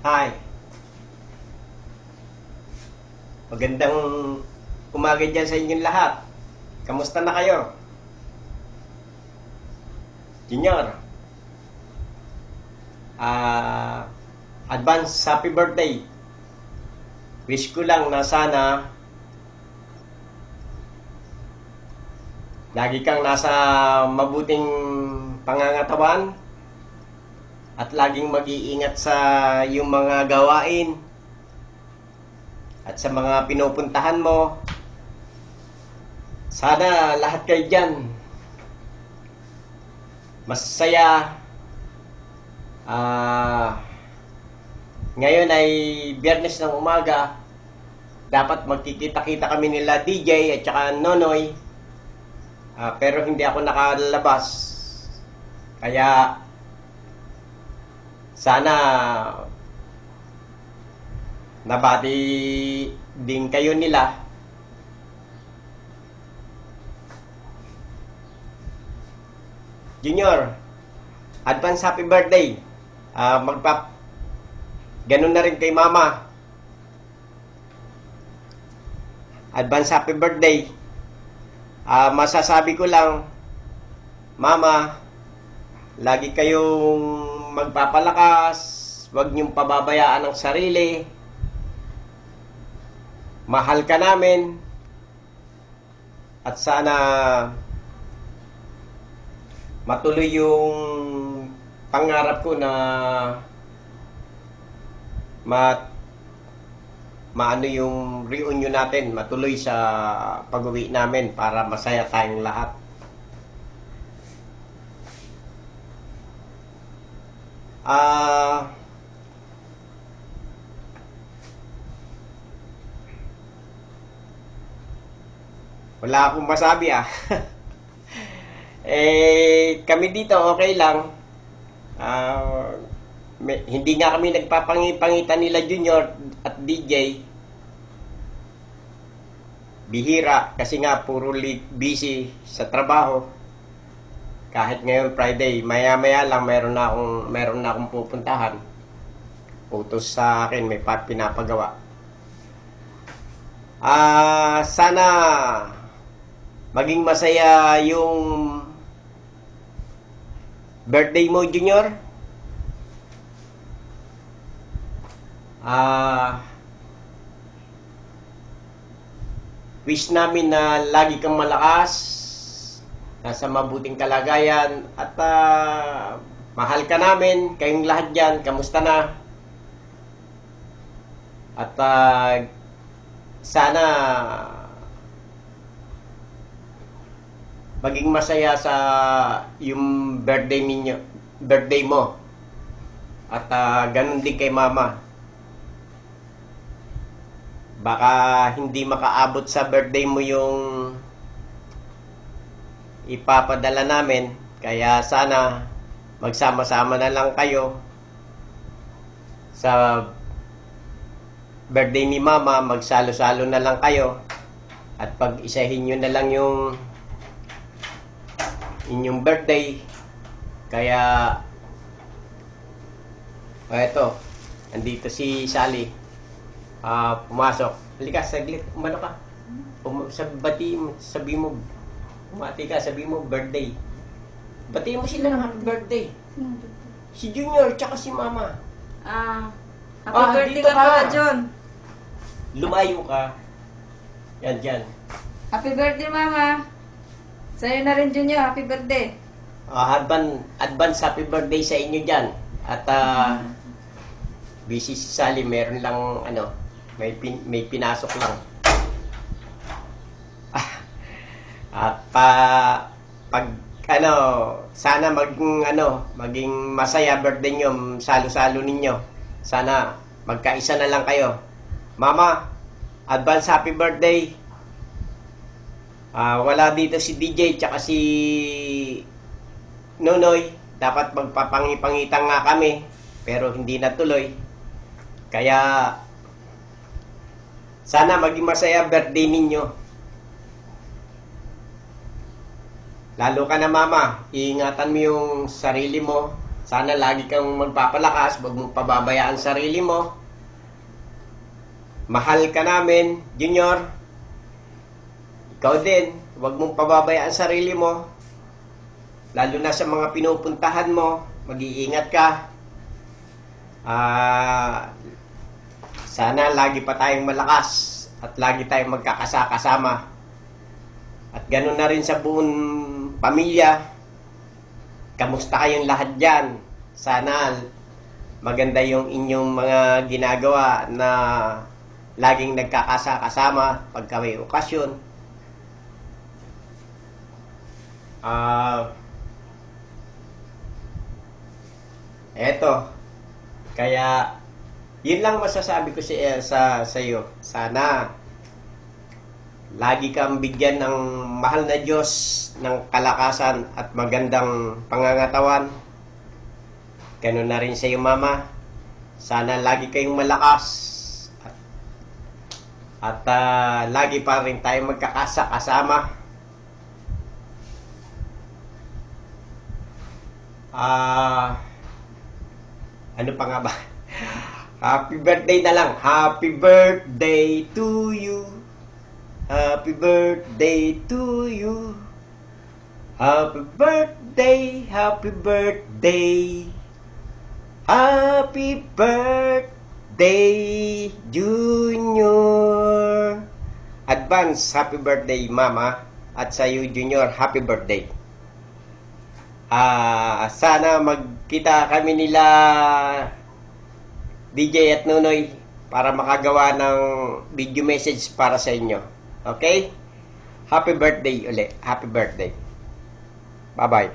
Hi, magandang umaga dyan sa inyong lahat. Kamusta na kayo? Junior, ah, advance happy birthday. Wish ko lang na sana lagi kang nasa mabuting pangangatawan at laging mag-iingat sa iyong mga gawain at sa mga pinupuntahan mo. Sana lahat kayo dyan masaya. Ngayon ay Biyernes ng umaga. Dapat magkikita-kita kami nila DJ at saka Nonoy. Pero hindi ako nakalabas. Kaya sana nabati din kayo nila. Junior, advance happy birthday. Ganun na rin kay Mama. Advance happy birthday. Masasabi ko lang, Mama, lagi kayong magpapalakas. Huwag niyong pababayaan ang sarili. Mahal ka namin. At sana matuloy yung pangarap ko na maano yung reunion natin, matuloy sa pag-uwi namin para masaya tayong lahat. Wala akong masabi kami dito okay lang. Hindi nga kami nagpapangipangitan nila Junior at DJ. Bihira kasi nga puro busy sa trabaho. Kahit ngayon Friday, maya-maya lang meron na akong pupuntahan. Utos sa akin, may pinapagawa. Sana maging masaya yung birthday mo, Junior. Wish namin na lagi kang malakas, nasa mabuting kalagayan, at mahal ka namin, kayong lahat dyan. Kamusta na? At sana maging masaya sa yung birthday mo. At ganun din kay Mama. Baka hindi makaabot sa birthday mo yung ipapadala namin. Kaya sana magsama-sama na lang kayo sa birthday ni Mama. Magsalo-salo na lang kayo. At pag-isahin nyo na lang yung inyong birthday. Kaya eto, andito si Sally. Pumasok. Halika, saglit. Umano ka? Sabi mo, umati ka, sabi mo, birthday. Bati mo sila ng happy birthday. Si Junior, tsaka si Mama. Happy birthday ka pala, John. Lumayo ka. Yan, dyan. Happy birthday, Mama. Sa'yo na rin, Junior. Happy birthday. Advance happy birthday sa inyo dyan. At busy si Sally, meron lang may pinasok lang. Sana maging masaya birthday nyo, salo-salo ninyo. Sana magkaisa na lang kayo. Mama, advance happy birthday. Wala dito si DJ tsaka si Nonoy. Dapat magpapangipangitan nga kami, pero hindi natuloy. Kaya sana maging masaya birthday ninyo. Lalo ka na, Mama. Iingatan mo yung sarili mo. Sana lagi kang magpapalakas, huwag mong pababayaan sarili mo. Mahal ka namin, Junior. Ikaw din, huwag mong pababayaan sarili mo. Lalo na sa mga pinupuntahan mo, mag-iingat ka. Sana lagi pa tayong malakas at lagi tayong magkakasama. At ganoon na rin sa buong pamilya. Kamusta kayong lahat dyan? Sana maganda yung inyong mga ginagawa na laging nagkakasama pagka may okasyon. Eto. Kaya, yun lang masasabi ko sa iyo. Sana lagi kang bigyan ng mahal na Diyos ng kalakasan at magandang pangangatawan. Ganun na rin sa iyo, Mama. Sana lagi kayong malakas at lagi pa rin tayong magkakasama. Ano pa nga ba? Happy birthday na lang. Happy birthday to you. Happy birthday to you. Happy birthday, happy birthday. Happy birthday, Junior. Advance happy birthday, Mama. At sa iyo, Junior, happy birthday. Sana magkita kami nila DJ at Nunoy para makagawa ng video message para sa inyo. Okay? Happy birthday ulit. Happy birthday. Bye-bye.